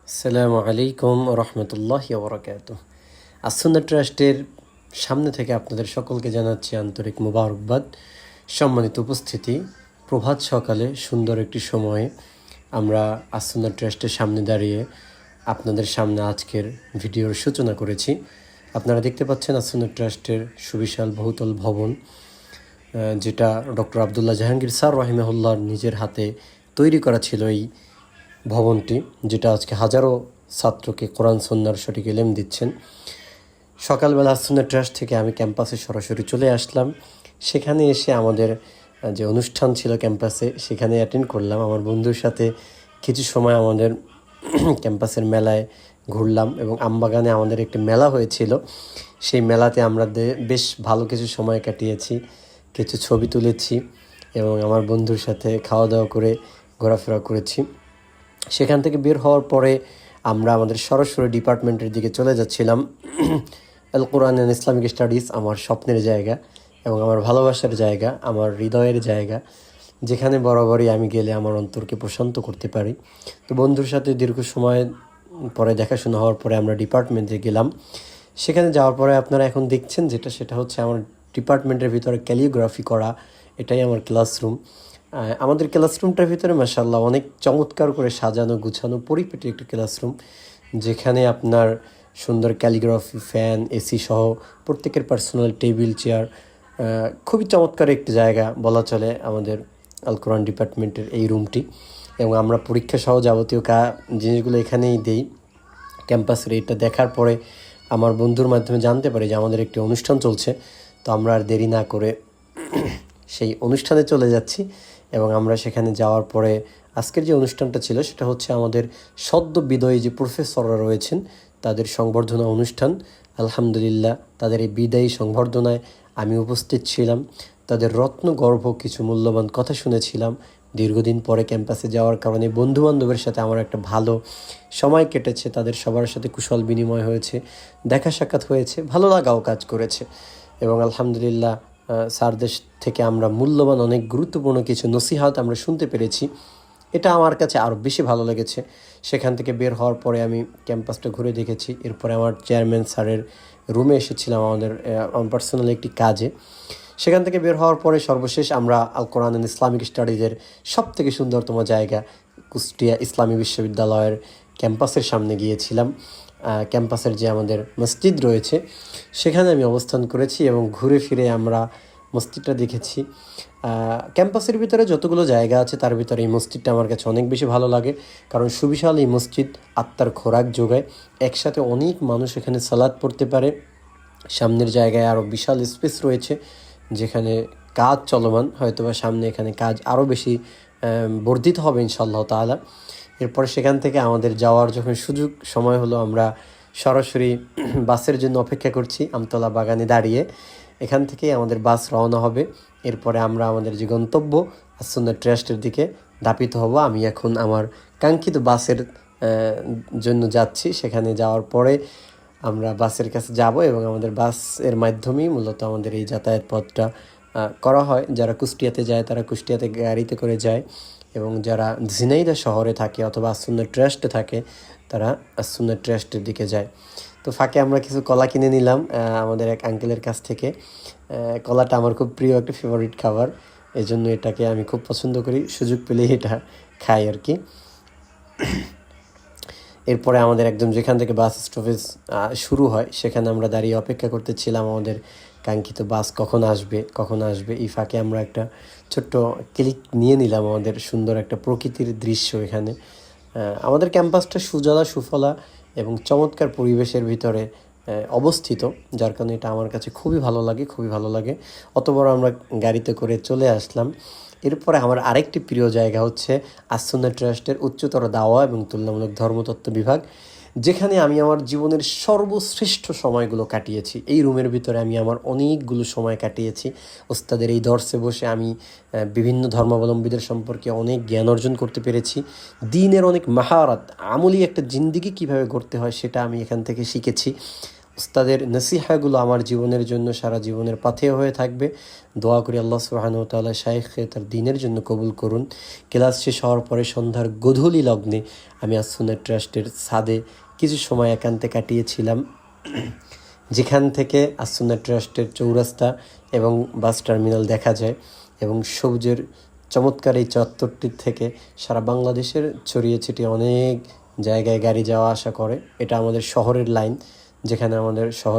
আসসালামু আলাইকুম রহমতুল্লাহি ওবরাকাতুহ। আসুন্নাহ ট্রাস্টের সামনে থেকে আপনাদের সকলকে জানাচ্ছি আন্তরিক মুবারকবাদ। সম্মানিত উপস্থিতি, প্রভাত সকালে সুন্দর একটি সময়ে আমরা আসুন্নাহ ট্রাস্টের সামনে দাঁড়িয়ে আপনাদের সামনে আজকের ভিডিওর সূচনা করেছি। আপনারা দেখতে পাচ্ছেন আসুন্নাহ ট্রাস্টের সুবিশাল বহুতল ভবন, যেটা ডক্টর আবদুল্লাহ জাহাঙ্গীর স্যার রহিমাহুল্লাহর নিজের হাতে তৈরি করা ছিল। এই ভবনটি, যেটা আজকে হাজারো ছাত্রকে কোরআন সুন্নাহর সঠিক ইলম দিচ্ছেন। সকালবেলা আসুন্নাহ ট্রাস্ট থেকে আমি ক্যাম্পাসে সরাসরি চলে আসলাম। সেখানে এসে আমাদের যে অনুষ্ঠান ছিল ক্যাম্পাসে, সেখানে অ্যাটেন্ড করলাম। আমার বন্ধুর সাথে কিছু সময় আমাদের ক্যাম্পাসের মেলায় ঘুরলাম এবং আমবাগানে আমাদের একটি মেলা হয়েছিল। সেই মেলাতে আমরা বেশ ভালো কিছু সময় কাটিয়েছি, কিছু ছবি তুলেছি এবং আমার বন্ধুর সাথে খাওয়া দাওয়া করে ঘোরাফেরা করেছি। সেখান থেকে বের হওয়ার পরে আমরা আমাদের সরাসরি ডিপার্টমেন্টের দিকে চলে যাচ্ছিলাম। আল কোরআন অ্যান্ড ইসলামিক স্টাডিজ আমার স্বপ্নের জায়গা এবং আমার ভালোবাসার জায়গা, আমার হৃদয়ের জায়গা, যেখানে বরাবরই আমি গেলে আমার অন্তরকে প্রশান্ত করতে পারি। তো বন্ধুর সাথে দীর্ঘ সময় পরে দেখাশোনা হওয়ার পরে আমরা ডিপার্টমেন্টে গেলাম। সেখানে যাওয়ার পরে আপনারা এখন দেখছেন সেটা হচ্ছে আমার ডিপার্টমেন্টের ভিতরে ক্যালিগ্রাফি করা, এটাই আমার ক্লাসরুম। আমাদের ক্লাসরুমটার ভিতরে মাশাআল্লাহ অনেক চমৎকার করে সাজানো গুছানো পরিপাটি একটি ক্লাসরুম, যেখানে আপনার সুন্দর ক্যালিগ্রাফি, ফ্যান, এসি সহ প্রত্যেকের পার্সোনাল টেবিল, চেয়ার, খুবই চমৎকার একটি জায়গা বলা চলে আমাদের আল কোরআন ডিপার্টমেন্টের এই রুমটি। এবং আমরা পরীক্ষা সহ যাবতীয় জিনিসগুলো এখানেই দেই ক্যাম্পাসের। এটা দেখার পরে আমার বন্ধুর মাধ্যমে জানতে পারি যে আমাদের একটি অনুষ্ঠান চলছে। তো আমরা আর দেরি না করে সেই অনুষ্ঠানে চলে যাচ্ছি এবং আমরা সেখানে যাওয়ার পরে আজকের যে অনুষ্ঠানটা ছিল সেটা হচ্ছে আমাদের সদ্য বিদায়ী যে প্রফেসররা রয়েছেন তাদের সংবর্ধনা অনুষ্ঠান। আলহামদুলিল্লাহ, তাদের এই বিদায়ী সংবর্ধনায় আমি উপস্থিত ছিলাম। তাদের রত্নগর্ভ কিছু মূল্যবান কথা শুনেছিলাম। দীর্ঘদিন পরে ক্যাম্পাসে যাওয়ার কারণে বন্ধুবান্ধবের সাথে আমার একটা ভালো সময় কেটেছে, তাদের সবার সাথে কুশল বিনিময় হয়েছে, দেখা সাক্ষাৎ হয়েছে, ভালো লাগাও কাজ করেছে। এবং আলহামদুলিল্লাহ, স্যারদের থেকে আমরা মূল্যবান অনেক গুরুত্বপূর্ণ কিছু নসিহত আমরা শুনতে পেরেছি। এটা আমার কাছে আরও বেশি ভালো লেগেছে। সেখান থেকে বের হওয়ার পরে আমি ক্যাম্পাসটা ঘুরে দেখেছি। এরপরে আমার চেয়ারম্যান স্যারের রুমে এসেছিলাম আমাদের পার্সোনাল একটি কাজে। সেখান থেকে বের হওয়ার পরে সর্বশেষ আমরা আল কোরআন অ্যান্ড ইসলামিক স্টাডিজের সবথেকে সুন্দরতম জায়গা কুষ্টিয়া ইসলামী বিশ্ববিদ্যালয়ের ক্যাম্পাসের সামনে গিয়েছিলাম। ক্যাম্পাসের যে আমাদের মসজিদ রয়েছে সেখানে আমি অবস্থান করেছি এবং ঘুরে ফিরে আমরা মসজিদটা দেখেছি। ক্যাম্পাসের ভিতরে যতগুলো জায়গা আছে তার ভিতরে এই মসজিদটা আমার কাছে অনেক বেশি ভালো লাগে, কারণ সুবিশাল এই মসজিদ আত্মার খোরাক যোগায়। একসাথে অনেক মানুষ এখানে সালাত পড়তে পারে। সামনের জায়গায় আরও বিশাল স্পেস রয়েছে যেখানে কাজ চলমান, হয়তোবা সামনে এখানে কাজ আরও বেশি বর্ধিত হবে ইনশাআল্লাহ তাআলা। এরপরে সেখান থেকে আমাদের যাওয়ার যখন সুযোগ সময় হলো, আমরা সরাসরি বাসের জন্য অপেক্ষা করছি আমতলা বাগানে দাঁড়িয়ে। এখান থেকেই আমাদের বাস রওনা হবে। এরপরে আমরা আমাদের যে গন্তব্য আসুন্নাহ ট্রাস্টের দিকে ধাপিত হব। আমি এখন আমার কাঙ্ক্ষিত বাসের জন্য যাচ্ছি। সেখানে যাওয়ার পরে আমরা বাসের কাছে যাব এবং আমাদের বাসের মাধ্যমেই মূলত আমাদের এই যাতায়াত পথটা করা হয়। যারা কুষ্টিয়াতে যায় তারা কুষ্টিয়াতে গাড়িতে করে যায় এবং যারা ঝিনাইদহ শহরে থাকে অথবা আসুন্নাহ ট্রাস্টে থাকে তারা আসুন্নাহ ট্রাস্টের দিকে যায়। তো ফাঁকে আমরা কিছু কলা কিনে নিলাম আমাদের এক আঙ্কেলের কাছ থেকে। কলাটা আমার খুব প্রিয় একটা ফেভারিট খাবার, এই জন্য এটাকে আমি খুব পছন্দ করি, সুযোগ পেলেই এটা খাই আর কি। এরপরে আমাদের একদম যেখান থেকে বাস স্টপেজ শুরু হয় সেখানে আমরা দাঁড়িয়ে অপেক্ষা করতেছিলাম আমাদের কাঙ্ক্ষিত বাস কখন আসবে। এই ফাঁকে আমরা একটা ছোট্ট ক্লিক নিয়ে নিলাম আমাদের সুন্দর একটা প্রকৃতির দৃশ্য। এখানে আমাদের ক্যাম্পাসটা সুজলা সুফলা এবং চমৎকার পরিবেশের ভিতরে অবস্থিত, যার কারণে এটা আমার কাছে খুবই ভালো লাগে। অতবর আমরা গাড়িতে করে চলে আসলাম। এরপরে আমার আরেকটি প্রিয় জায়গা হচ্ছে আসুন্নাহ ট্রাস্টের উচ্চতর দাওয়া এবং তুলনামূলক ধর্মতত্ত্ব বিভাগ, যেখানে আমি আমার জীবনের সর্বশ্রেষ্ঠ সময়গুলো কাটিয়েছি। এই রুমের ভিতরে আমি আমার অনেকগুলো সময় কাটিয়েছি। ওস্তাদের এই দর্শে বসে আমি বিভিন্ন ধর্মাবলম্বীদের সম্পর্কে অনেক জ্ঞান অর্জন করতে পেরেছি। দ্বীনের অনেক মাহারাত, আমলি একটা জিন্দিগি কীভাবে গড়তে হয় সেটা আমি এখান থেকে শিখেছি। উস্তাদের নসিহাগুলো আমার জীবনের জন্য সারা জীবনের পাথেয় হয়ে থাকবে। দোয়া করি আল্লাহ সুবহানাহু ওয়া তাআলা শাইখকে তার দ্বীনের জন্য কবুল করুন। ক্লাস শেষ হওয়ার পরে সন্ধ্যার গধূলি লগ্নে আমি আস-সুন্নাহ ট্রাস্টের ছাদে কিছু সময় একান্তে কাটিয়েছিলাম, যেখান থেকে আস-সুন্নাহ ট্রাস্টের চৌরাস্তা এবং বাস টার্মিনাল দেখা যায় এবং সবুজের চমৎকার এই চত্বরটির থেকে সারা বাংলাদেশের ছড়িয়ে ছিটিয়ে অনেক জায়গায় গাড়ি যাওয়া আসা করে। এটা আমাদের শহরের লাইন, যেখানে আমাদের শহর